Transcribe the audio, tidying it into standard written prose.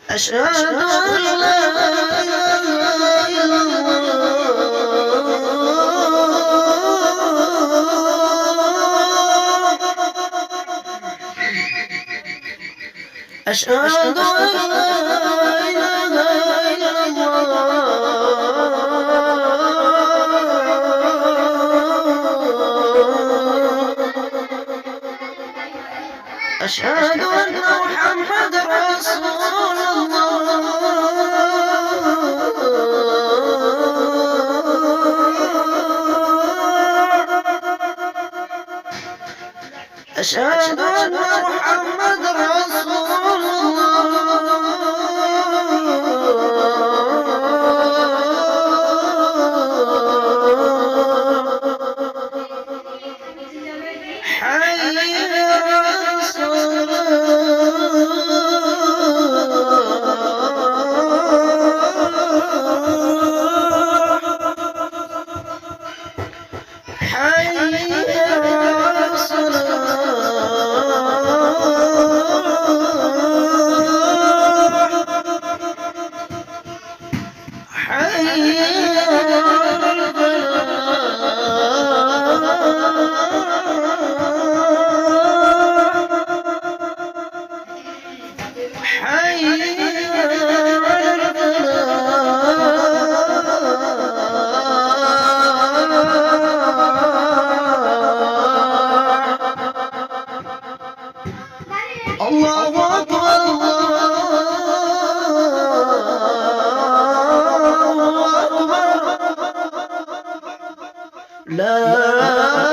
أشهد أن لا إله إلا الله أشهد أن لا إله إلا الله أشهد أن محمد رسول أشهد أن محمد رسول الله حي على الصلاة حي الله أكبر الله أكبر لا